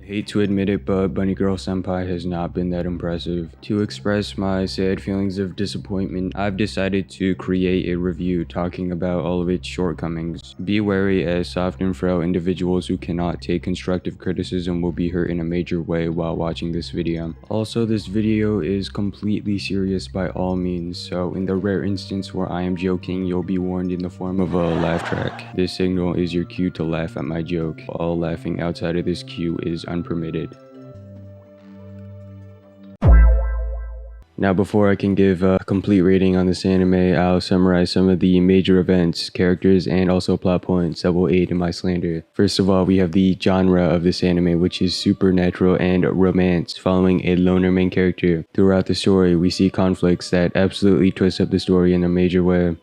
I hate to admit it, but Bunny Girl Senpai has not been that impressive. To express my sad feelings of disappointment, I've decided to create a review talking about all of its shortcomings. Be wary, as soft and frail individuals who cannot take constructive criticism will be hurt in a major way while watching this video. Also, this video is completely serious by all means, so in the rare instance where I am joking, you'll be warned in the form of a laugh track. This signal is your cue to laugh at my joke. All laughing outside of this cue is unpermitted. Now, before I can give a complete rating on this anime, I'll summarize some of the major events, characters, and also plot points that will aid in my slander. First of all, we have the genre of this anime, which is supernatural and romance, following a loner main character. Throughout the story, we see conflicts that absolutely twist up the story in a major way.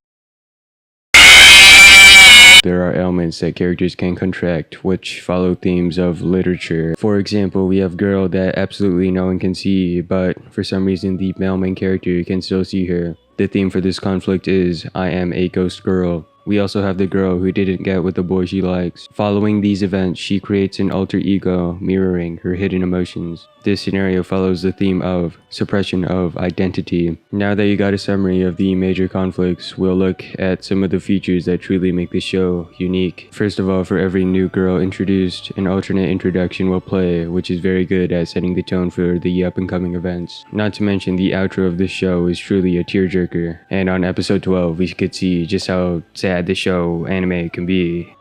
There are ailments that characters can contract, which follow themes of literature. For example, we have girl that absolutely no one can see, but for some reason the male main character can still see her. The theme for this conflict is, I am a ghost girl. We also have the girl who didn't get with the boy she likes. Following these events, she creates an alter ego, mirroring her hidden emotions. This scenario follows the theme of suppression of identity. Now that you got a summary of the major conflicts, we'll look at some of the features that truly make the show unique. First of all, for every new girl introduced, an alternate introduction will play, which is very good at setting the tone for the up-and-coming events. Not to mention, the outro of this show is truly a tearjerker. And on episode 12, we could see just how sad the show anime can be.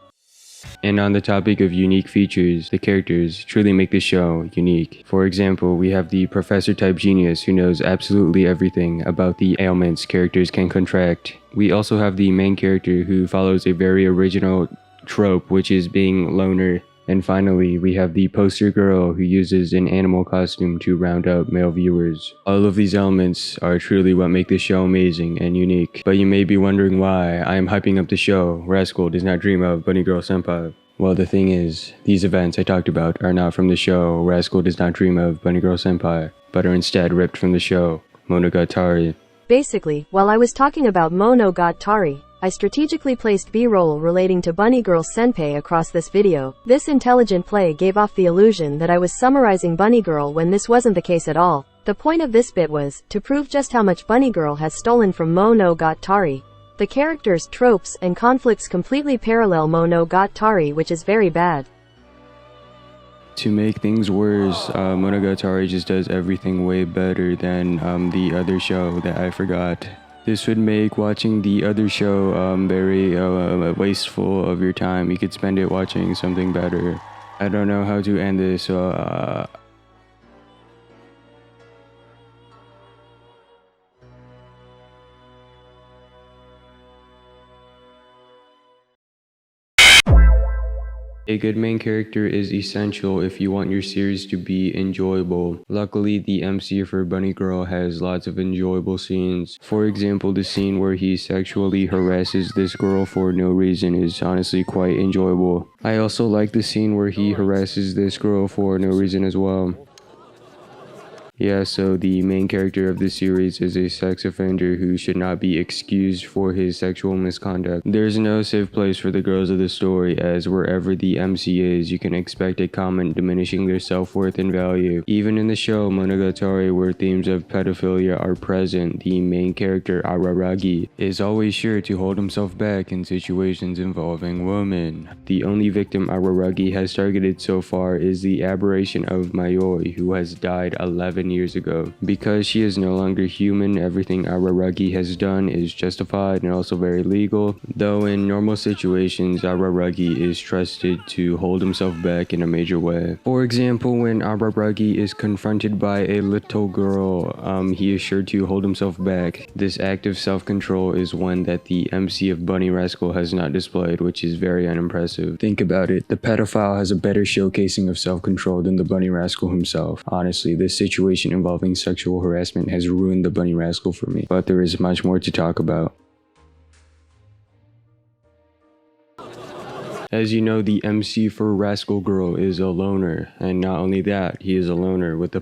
And on the topic of unique features, the characters truly make the show unique. For example, we have the professor type genius who knows absolutely everything about the ailments characters can contract. We also have the main character who follows a very original trope, which is being loner. And finally, we have the poster girl who uses an animal costume to round up male viewers. All of these elements are truly what make the show amazing and unique. But you may be wondering why I am hyping up the show. Rascal does not dream of Bunny Girl Senpai. Well, the thing is, these events I talked about are not from the show Rascal does not dream of Bunny Girl Senpai, but are instead ripped from the show Monogatari. Basically, while I was talking about Monogatari, I strategically placed B-roll relating to Bunny Girl Senpai across this video. This intelligent play gave off the illusion that I was summarizing Bunny Girl when this wasn't the case at all. The point of this bit was to prove just how much Bunny Girl has stolen from Monogatari. The characters, tropes, and conflicts completely parallel Monogatari, which is very bad. To make things worse, Monogatari just does everything way better than the other show that I forgot. This would make watching the other show very wasteful of your time. You could spend it watching something better. I don't know how to end this, so a good main character is essential if you want your series to be enjoyable. Luckily, the MC for Bunny Girl has lots of enjoyable scenes. For example, the scene where he sexually harasses this girl for no reason is honestly quite enjoyable. I also like the scene where he harasses this girl for no reason as well. Yeah, so the main character of this series is a sex offender who should not be excused for his sexual misconduct. There's no safe place for the girls of the story, as wherever the MC is, you can expect a comment diminishing their self-worth and value. Even in the show Monogatari, where themes of pedophilia are present, the main character Araragi is always sure to hold himself back in situations involving women. The only victim Araragi has targeted so far is the aberration of Mayoi, who has died 11 years ago. Because she is no longer human, everything Araragi has done is justified and also very legal, though in normal situations Araragi is trusted to hold himself back in a major way. For example, when Araragi is confronted by a little girl, he is sure to hold himself back. This act of self-control is one that the MC of Bunny Rascal has not displayed, which is very unimpressive. Think about it, the pedophile has a better showcasing of self-control than the Bunny Rascal himself. Honestly, this situation involving sexual harassment has ruined the Bunny Rascal for me, but there is much more to talk about. As you know, the MC for Rascal Girl is a loner, and not only that, he is a loner with a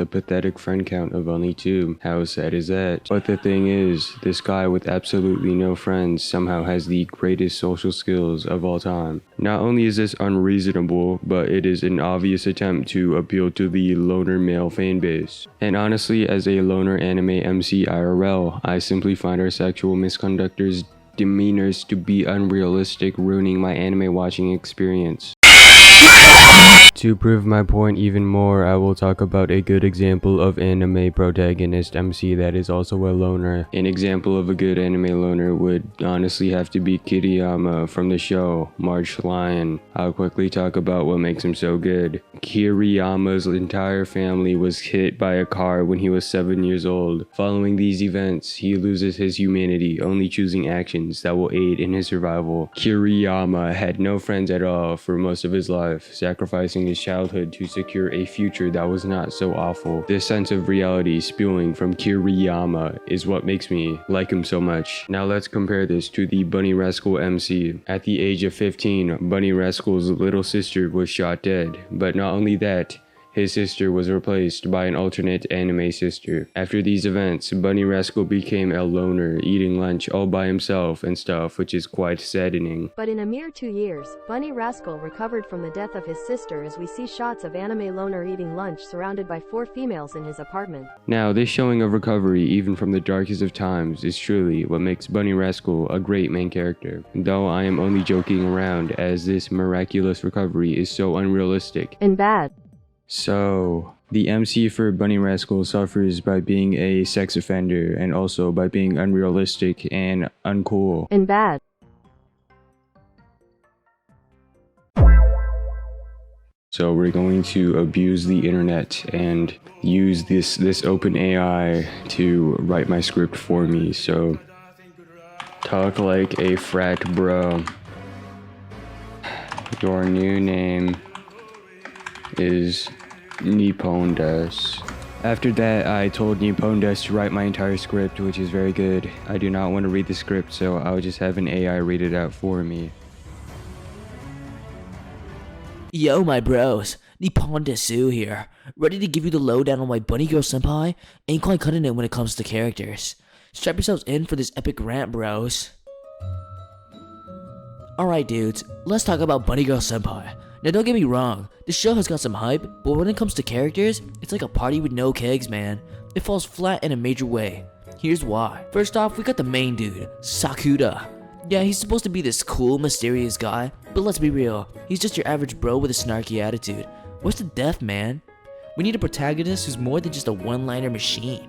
pathetic friend count of only 2. How sad is that? But the thing is, this guy with absolutely no friends somehow has the greatest social skills of all time. Not only is this unreasonable, but it is an obvious attempt to appeal to the loner male fan base. And honestly, as a loner anime MC IRL, I simply find our sexual misconductors' demeanors to be unrealistic, ruining my anime watching experience. To prove my point even more, I will talk about a good example of anime protagonist MC that is also a loner. An example of a good anime loner would honestly have to be Kiriyama from the show March Lion. I'll quickly talk about what makes him so good. Kiriyama's entire family was hit by a car when he was 7 years old. Following these events, he loses his humanity, only choosing actions that will aid in his survival. Kiriyama had no friends at all for most of his life, sacrificing his childhood to secure a future that was not so awful. This sense of reality spewing from Kiriyama is what makes me like him so much. Now let's compare this to the Bunny Rascal MC. At the age of 15, Bunny Rascal's little sister was shot dead, but not only that, his sister was replaced by an alternate anime sister. After these events, Bunny Rascal became a loner, eating lunch all by himself and stuff, which is quite saddening. But in a mere 2 years, Bunny Rascal recovered from the death of his sister as we see shots of anime loner eating lunch surrounded by 4 females in his apartment. Now, this showing of recovery, even from the darkest of times, is truly what makes Bunny Rascal a great main character. Though I am only joking around, as this miraculous recovery is so unrealistic And bad. So, the MC for Bunny Rascal suffers by being a sex offender and also by being unrealistic and uncool. And bad. So we're going to abuse the internet and use this open AI to write my script for me. So, talk like a frat bro. Your new name is Nippondes. After that, I told Nippondes to write my entire script, which is very good. I do not want to read the script, so I'll just have an AI read it out for me. Yo, my bros, Nippondes here, ready to give you the lowdown on why Bunny Girl Senpai ain't quite cutting it when it comes to characters. Strap yourselves in for this epic rant, bros. Alright dudes, let's talk about Bunny Girl Senpai. Now don't get me wrong, this show has got some hype, but when it comes to characters, it's like a party with no kegs, man. It falls flat in a major way. Here's why. First off, we got the main dude, Sakura. Yeah, he's supposed to be this cool, mysterious guy, but let's be real, he's just your average bro with a snarky attitude. What's the depth, man? We need a protagonist who's more than just a one-liner machine.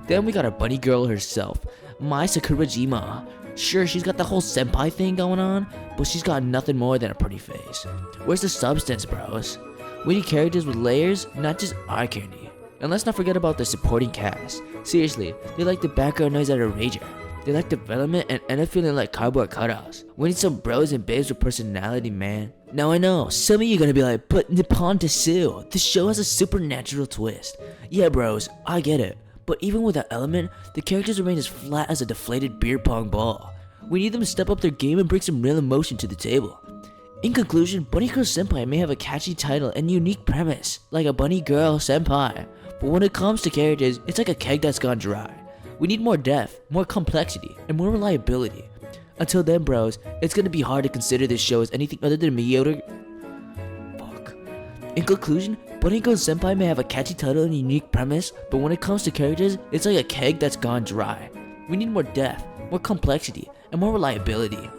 Then we got our bunny girl herself, Mai Sakurajima. Sure, she's got the whole senpai thing going on, but she's got nothing more than a pretty face. Where's the substance, bros? We need characters with layers, not just eye candy. And let's not forget about the supporting cast. Seriously, they like the background noise at a rager. They like development and end up feeling like cardboard cutouts. We need some bros and babes with personality, man. Now I know, some of you are gonna be like, but Nippon Desu, this show has a supernatural twist. Yeah bros, I get it. But even with that element, the characters remain as flat as a deflated beer pong ball. We need them to step up their game and bring some real emotion to the table. In conclusion, Bunny Girl Senpai may have a catchy title and unique premise, like a Bunny Girl Senpai. But when it comes to characters, it's like a keg that's gone dry. We need more depth, more complexity, and more reliability. Until then, bros, it's gonna be hard to consider this show as anything other than mediocre. Fuck. In conclusion, Bunny Girl Senpai may have a catchy title and unique premise, but when it comes to characters, it's like a keg that's gone dry. We need more depth, more complexity, and more reliability.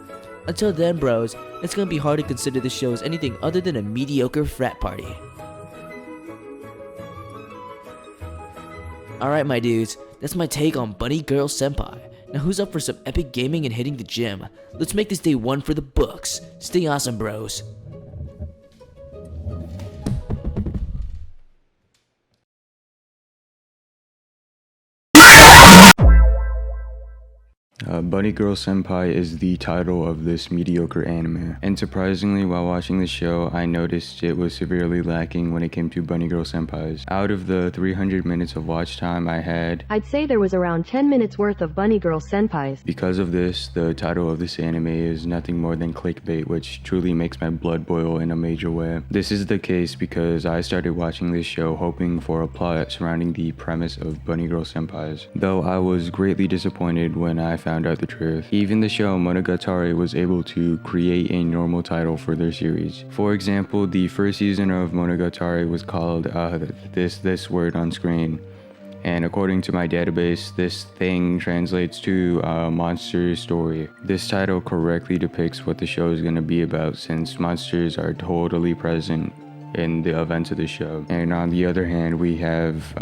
Until then, bros, it's gonna be hard to consider this show as anything other than a mediocre frat party. Alright my dudes, that's my take on Bunny Girl Senpai. Now who's up for some epic gaming and hitting the gym? Let's make this day one for the books. Stay awesome, bros. Bunny Girl Senpai is the title of this mediocre anime, and surprisingly, while watching the show, I noticed it was severely lacking when it came to Bunny Girl Senpais. Out of the 300 minutes of watch time I had, I'd say there was around 10 minutes worth of Bunny Girl Senpais. Because of this, the title of this anime is nothing more than clickbait, which truly makes my blood boil in a major way. This is the case because I started watching this show hoping for a plot surrounding the premise of Bunny Girl Senpais, though I was greatly disappointed when I found out the truth. Even the show Monogatari was able to create a normal title for their series. For example, the first season of Monogatari was called this word on screen. And according to my database, this thing translates to monster story. This title correctly depicts what the show is going to be about, since monsters are totally present in the events of the show. And on the other hand, we have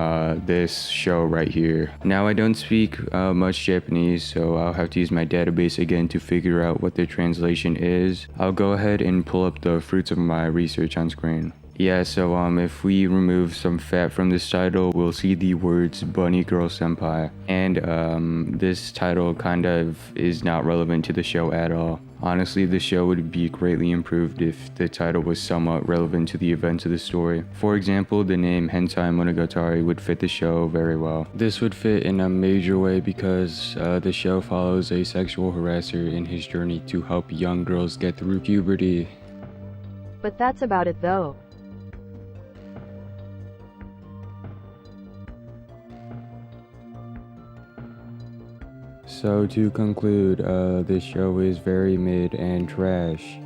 this show right here. Now, I don't speak much Japanese, so I'll have to use my database again to figure out what the translation is. I'll go ahead and pull up the fruits of my research on screen. Yeah, so if we remove some fat from this title, we'll see the words Bunny Girl Senpai. And this title kind of is not relevant to the show at all. Honestly, the show would be greatly improved if the title was somewhat relevant to the events of the story. For example, the name Hentai Monogatari would fit the show very well. This would fit in a major way because the show follows a sexual harasser in his journey to help young girls get through puberty. But that's about it though. So to conclude, this show is very mid and trash.